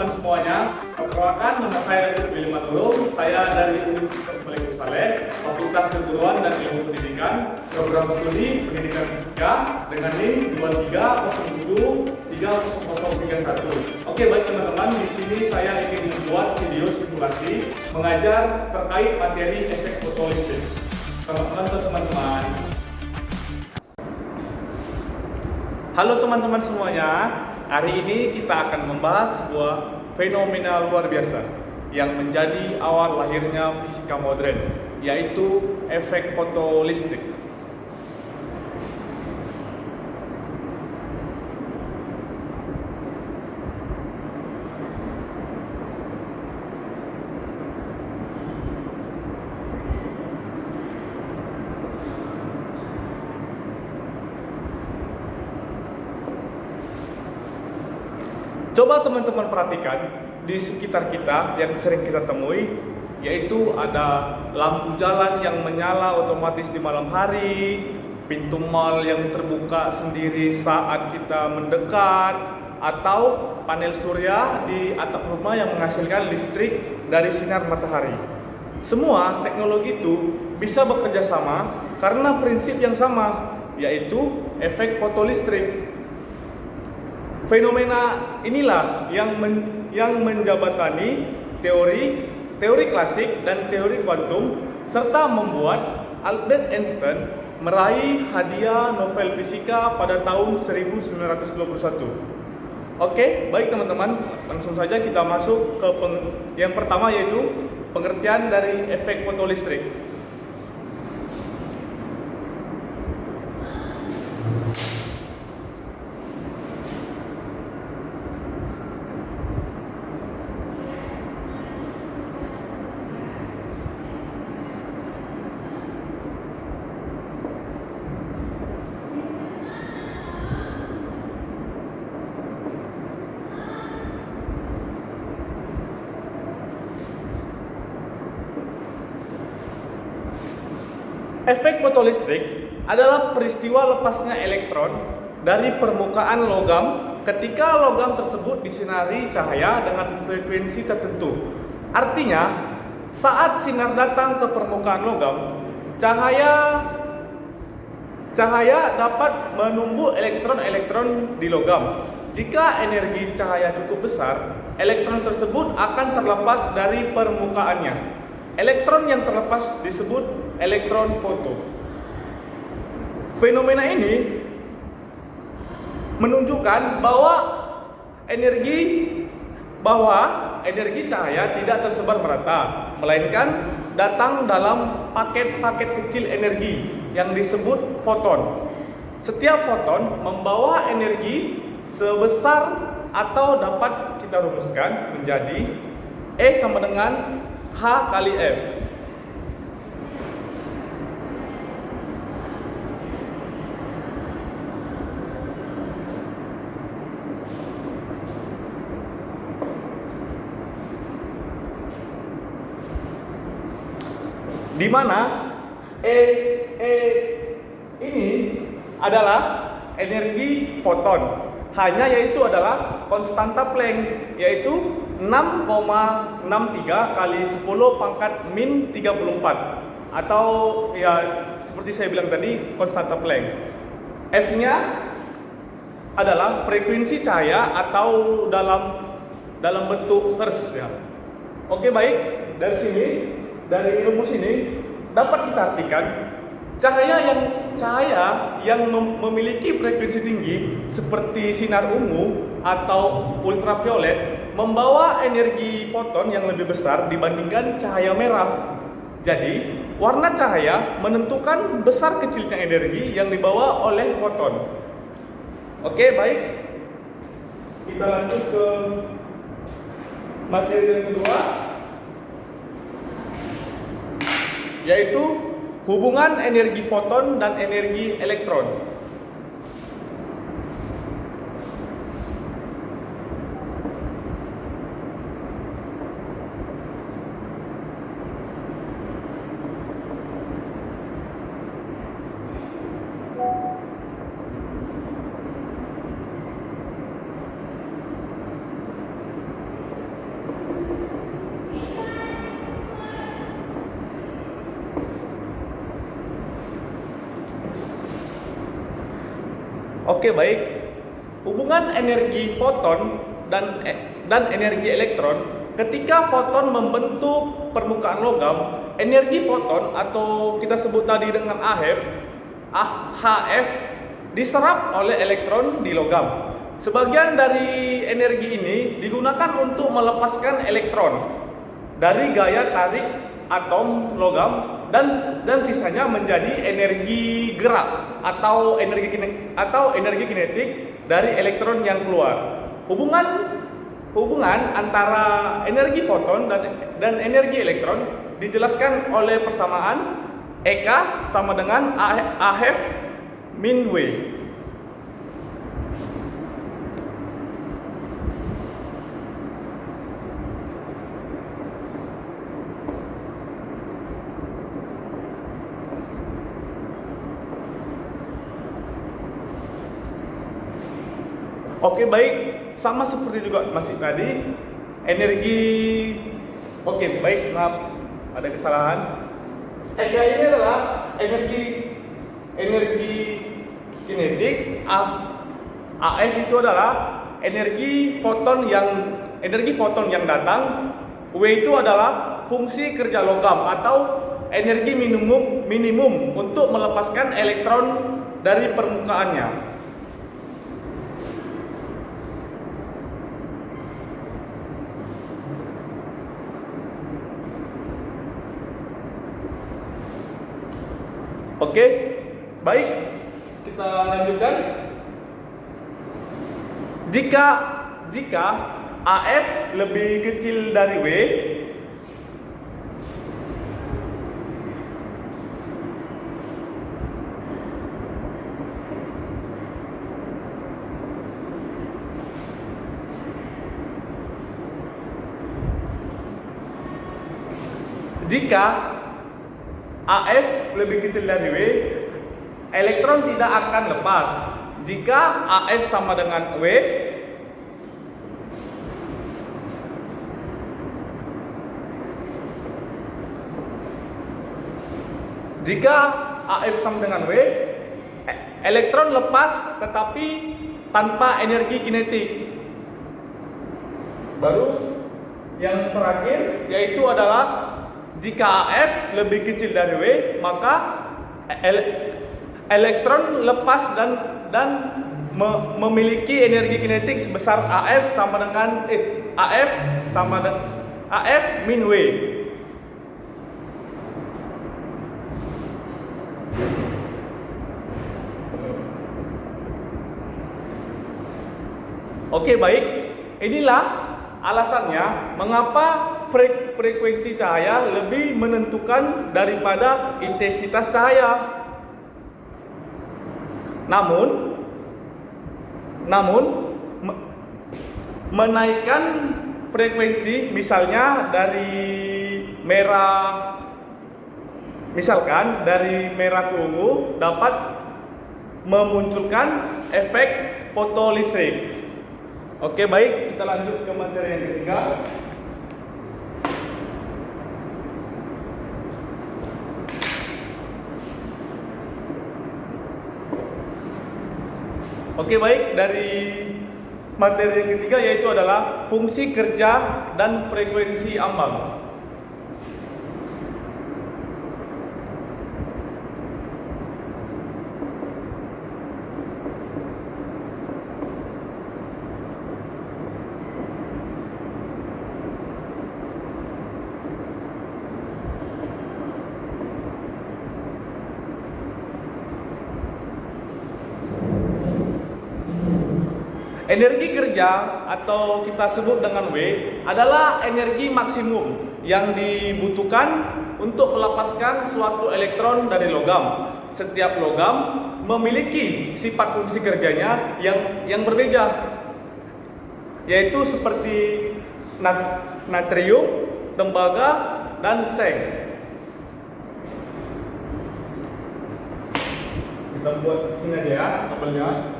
teman-teman semuanya. Perkenalkan, nama saya David Willy Manurung. Saya dari Universitas Malik Saleh, Fakultas Keguruan dan Ilmu Pendidikan, Program Studi Pendidikan Fisika dengan NIM 2307300031. Oke, baik teman-teman, di sini saya ingin membuat video simulasi mengajar terkait materi efek fotolistrik. Selamat menonton teman-teman. Halo teman-teman semuanya. Hari ini kita akan membahas sebuah fenomena luar biasa yang menjadi awal lahirnya fisika modern, yaitu efek fotolistrik. Coba teman-teman perhatikan di sekitar kita yang sering kita temui, yaitu ada lampu jalan yang menyala otomatis di malam hari, pintu mal yang terbuka sendiri saat kita mendekat, atau panel surya di atap rumah yang menghasilkan listrik dari sinar matahari. Semua teknologi itu bisa bekerja sama karena prinsip yang sama, yaitu efek fotolistrik. Fenomena inilah yang menjabatani teori klasik dan teori kuantum, serta membuat Albert Einstein meraih hadiah Nobel Fisika pada tahun 1921. Oke, baik teman-teman, langsung saja kita masuk ke yang pertama, yaitu pengertian dari efek fotolistrik. Efek fotolistrik adalah peristiwa lepasnya elektron dari permukaan logam ketika logam tersebut disinari cahaya dengan frekuensi tertentu. Artinya, saat sinar datang ke permukaan logam, cahaya dapat menumbuh elektron-elektron di logam. Jika energi cahaya cukup besar, elektron tersebut akan terlepas dari permukaannya. Elektron yang terlepas disebut elektron foto. Fenomena ini menunjukkan bahwa energi cahaya tidak tersebar merata, melainkan datang dalam paket-paket kecil energi yang disebut foton. Setiap foton membawa energi sebesar, atau dapat kita rumuskan menjadi E sama dengan H kali F. Di mana E ini adalah energi foton. Hanya yaitu adalah konstanta Planck, yaitu 6,63 kali 10 pangkat min 34, atau ya seperti saya bilang tadi, konstanta Planck. F-nya adalah frekuensi cahaya atau dalam bentuk hertz ya. Oke, baik. Dari rumus ini dapat kita artikan cahaya yang memiliki frekuensi tinggi seperti sinar ungu atau ultraviolet membawa energi foton yang lebih besar dibandingkan cahaya merah. Jadi, warna cahaya menentukan besar kecilnya energi yang dibawa oleh foton. Oke, baik. Kita lanjut ke materi yang kedua, yaitu hubungan energi foton dan energi elektron. Oke, baik. Hubungan energi foton dan energi elektron. Ketika foton membentuk permukaan logam, energi foton atau kita sebut tadi dengan HF diserap oleh elektron di logam. Sebagian dari energi ini digunakan untuk melepaskan elektron dari gaya tarik atom logam dan sisanya menjadi energi gerak atau energi kinetik dari elektron yang keluar. Hubungan antara energi foton dan energi elektron dijelaskan oleh persamaan EK sama dengan AF min W. Oke, baik, sama seperti juga masih tadi oke, baik, maaf ada kesalahan. EK ini adalah energi kinetik, AF itu adalah energi foton yang datang, W itu adalah fungsi kerja logam atau energi minimum untuk melepaskan elektron dari permukaannya. Oke, baik, kita lanjutkan. Jika AF lebih kecil dari W, elektron tidak akan lepas. Jika AF sama dengan W, elektron lepas tetapi tanpa energi kinetik. Baru yang terakhir yaitu adalah jika AF lebih kecil dari W, maka elektron lepas dan memiliki energi kinetik sebesar AF min W. Oke, baik. Inilah alasannya mengapa frekuensi cahaya lebih menentukan daripada intensitas cahaya. Namun menaikkan frekuensi misalkan dari merah ke ungu dapat memunculkan efek fotolistrik. Oke, baik, kita lanjut ke materi yang ketiga. Oke, baik, dari materi yang ketiga yaitu adalah fungsi kerja dan frekuensi ambang. Energi kerja atau kita sebut dengan W adalah energi maksimum yang dibutuhkan untuk melepaskan suatu elektron dari logam. Setiap logam memiliki sifat fungsi kerjanya yang berbeda, yaitu seperti natrium, tembaga, dan seng. Kita buat sini aja ya tabelnya.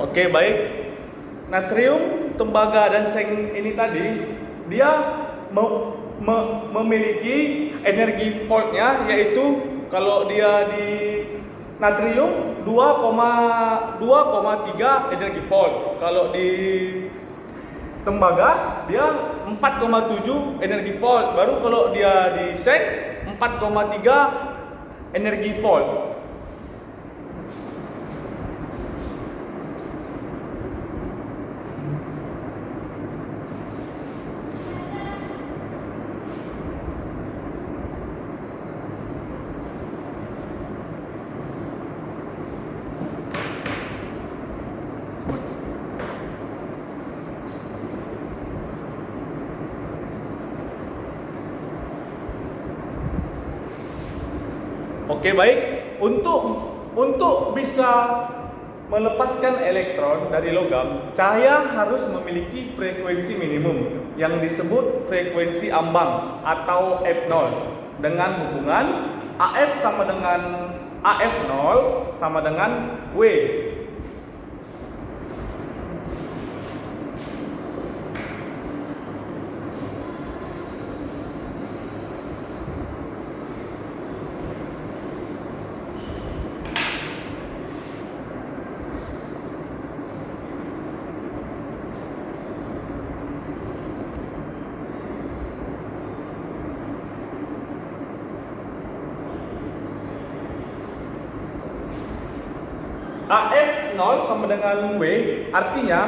Oke, baik. Natrium, tembaga, dan seng ini tadi dia memiliki energi voltnya, yaitu kalau dia di natrium 2,3 energi volt. Kalau di tembaga dia 4,7 energi volt. Baru kalau dia di seng 4,3 energi volt. Oke, baik. Untuk bisa melepaskan elektron dari logam, cahaya harus memiliki frekuensi minimum yang disebut frekuensi ambang atau F0 dengan hubungan AF sama dengan AF0 sama dengan W. AF0 sama dengan W, artinya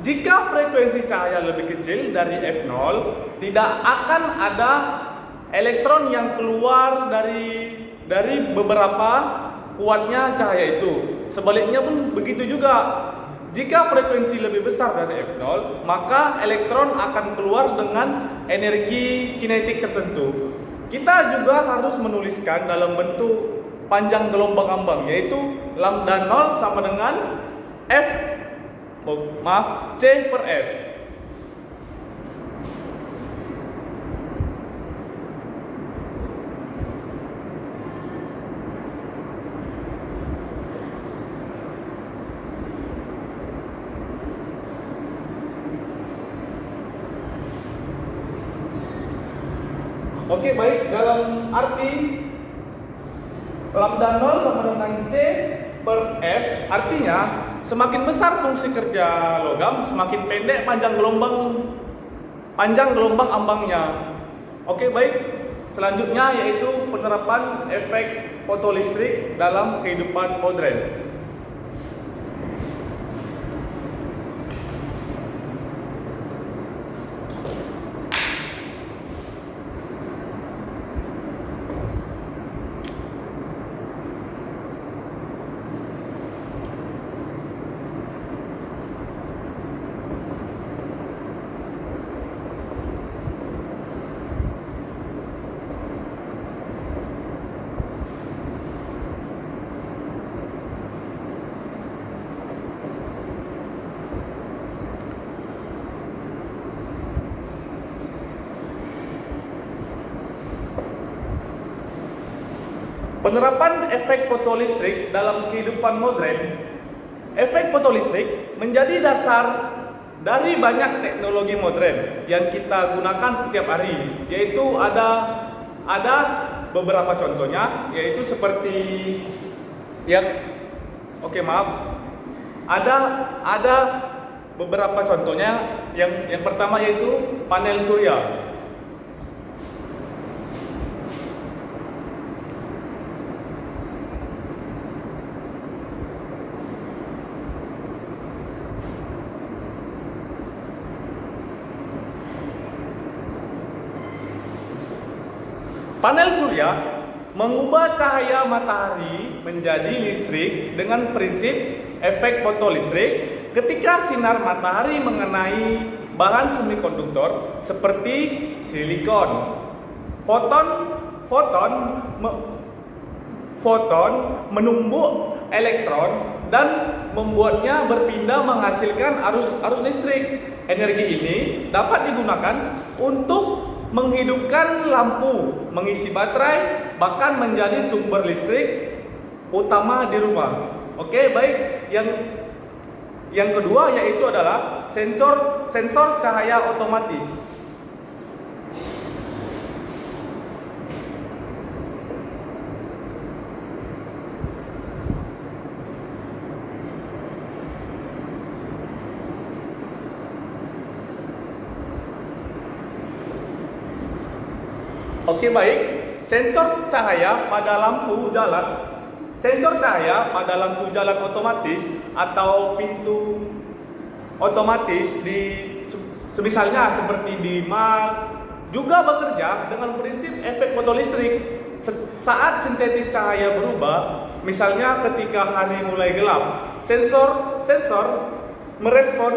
jika frekuensi cahaya lebih kecil dari F0, tidak akan ada elektron yang keluar dari beberapa kuatnya cahaya itu. Sebaliknya pun begitu juga. Jika frekuensi lebih besar dari F0, maka elektron akan keluar dengan energi kinetik tertentu. Kita juga harus menuliskan dalam bentuk panjang gelombang ambang, yaitu lambda 0 sama dengan C per F. Oke, baik. Dalam arti lambda 0 sama dengan C per F, artinya semakin besar fungsi kerja logam, semakin pendek panjang gelombang ambangnya. Oke, baik. Selanjutnya yaitu penerapan efek fotolistrik dalam kehidupan modern. Penerapan efek fotolistrik dalam kehidupan modern. Efek fotolistrik menjadi dasar dari banyak teknologi modern yang kita gunakan setiap hari, yaitu ada beberapa contohnya, yaitu seperti ada beberapa contohnya. Yang pertama yaitu panel surya. Panel surya mengubah cahaya matahari menjadi listrik dengan prinsip efek fotolistrik ketika sinar matahari mengenai bahan semikonduktor seperti silikon. Foton menumbuk elektron dan membuatnya berpindah menghasilkan arus listrik. Energi ini dapat digunakan untuk menghidupkan lampu, mengisi baterai, bahkan menjadi sumber listrik utama di rumah. Oke, baik. Yang kedua yaitu adalah sensor cahaya otomatis. Oke, baik. Sensor cahaya pada lampu jalan otomatis atau pintu otomatis misalnya seperti di mall juga bekerja dengan prinsip efek fotolistrik. Saat sintetis cahaya berubah, misalnya ketika hari mulai gelap, sensor merespon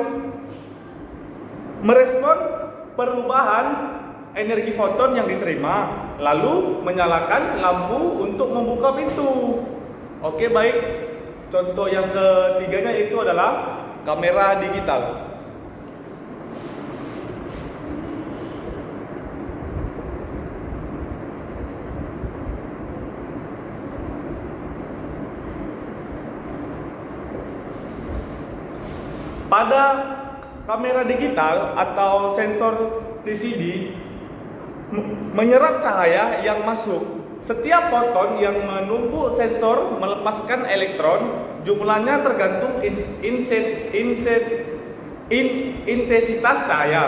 perubahan energi foton yang diterima, lalu menyalakan lampu untuk membuka pintu. Oke, baik. Contoh yang ketiganya itu adalah kamera digital. Pada kamera digital atau sensor CCD menyerap cahaya yang masuk. Setiap foton yang menumpuk sensor melepaskan elektron, jumlahnya tergantung intensitas cahaya.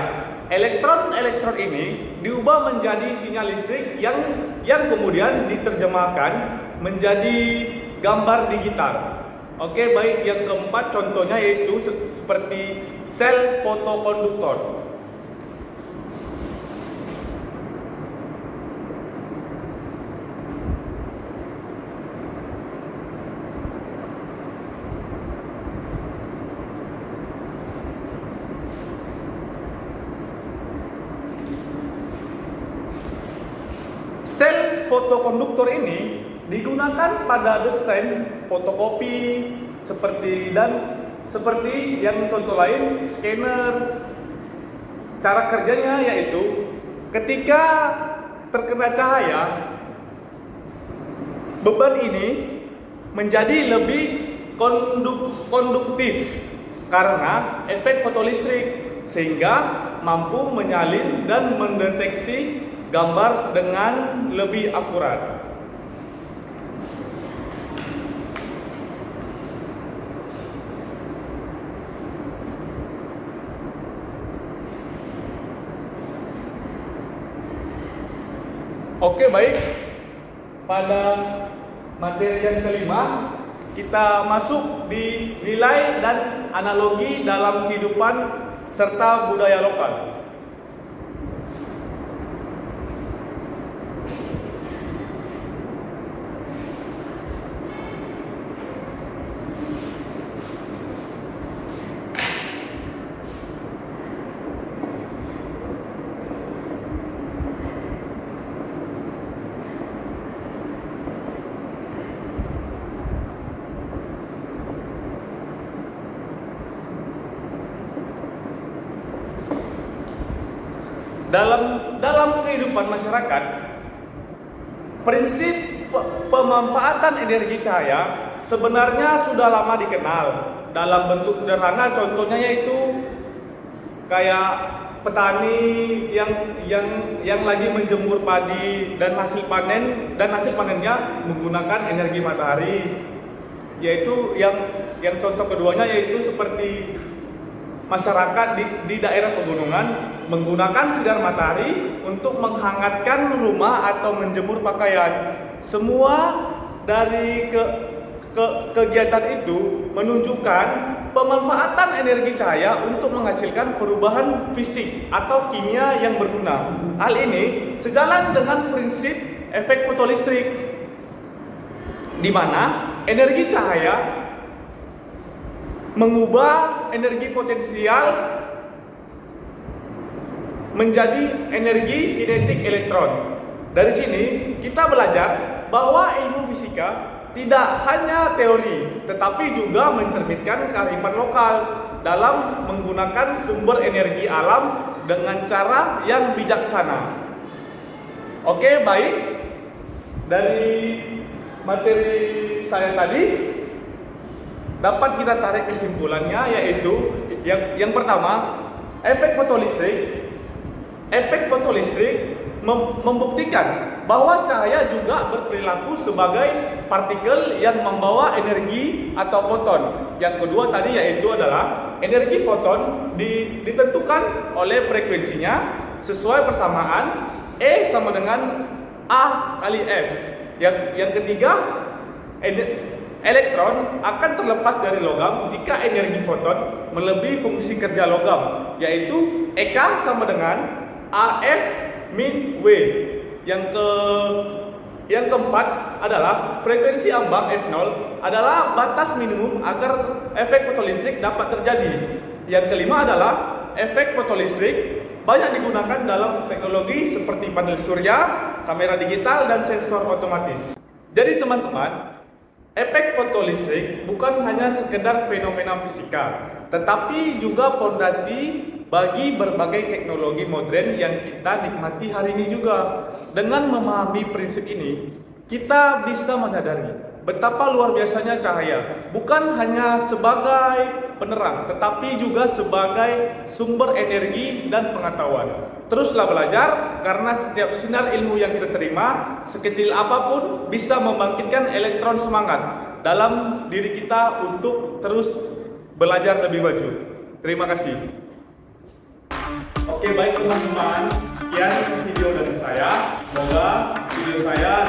Elektron ini diubah menjadi sinyal listrik yang kemudian diterjemahkan menjadi gambar digital. Oke, baik. Yang keempat contohnya yaitu seperti sel fotokonduktor. Sel fotokonduktor ini digunakan pada desain fotokopi seperti yang contoh lain scanner. Cara kerjanya yaitu ketika terkena cahaya, beban ini menjadi lebih konduktif karena efek fotolistrik sehingga mampu menyalin dan mendeteksi gambar dengan lebih akurat. Oke, baik. Pada materi yang kelima, kita masuk di nilai dan analogi dalam kehidupan serta budaya lokal. Dalam kehidupan masyarakat, prinsip pemanfaatan energi cahaya sebenarnya sudah lama dikenal. Dalam bentuk sederhana, contohnya yaitu kayak petani yang lagi menjemur padi dan hasil panennya menggunakan energi matahari. Yaitu yang contoh keduanya yaitu seperti masyarakat di daerah pegunungan menggunakan sinar matahari untuk menghangatkan rumah atau menjemur pakaian. Semua dari kegiatan itu menunjukkan pemanfaatan energi cahaya untuk menghasilkan perubahan fisik atau kimia yang berguna. Hal ini sejalan dengan prinsip efek fotolistrik, di mana energi cahaya mengubah energi potensial menjadi energi kinetik elektron. Dari sini kita belajar bahwa ilmu fisika tidak hanya teori, tetapi juga mencerminkan kearifan lokal dalam menggunakan sumber energi alam dengan cara yang bijaksana. Oke, baik. Dari materi saya tadi, dapat kita tarik kesimpulannya, yaitu yang pertama, efek fotolistrik membuktikan bahwa cahaya juga berperilaku sebagai partikel yang membawa energi atau foton. Yang kedua tadi yaitu adalah energi foton ditentukan oleh frekuensinya sesuai persamaan E sama dengan A kali F. Yang ketiga, elektron akan terlepas dari logam jika energi foton melebihi fungsi kerja logam, yaitu EK sama dengan AF min W. Yang keempat adalah frekuensi ambang F0 adalah batas minimum agar efek fotolistrik dapat terjadi. Yang kelima adalah efek fotolistrik banyak digunakan dalam teknologi seperti panel surya, kamera digital, dan sensor otomatis. Jadi teman-teman, efek fotolistrik bukan hanya sekedar fenomena fisika, tetapi juga fondasi bagi berbagai teknologi modern yang kita nikmati hari ini juga. Dengan memahami prinsip ini, kita bisa menyadari betapa luar biasanya cahaya, bukan hanya sebagai penerang, tetapi juga sebagai sumber energi dan pengetahuan. Teruslah belajar, karena setiap sinar ilmu yang kita terima, sekecil apapun, bisa membangkitkan elektron semangat dalam diri kita untuk terus belajar lebih maju. Terima kasih. Oke, baik teman-teman, sekian video dari saya. Semoga video saya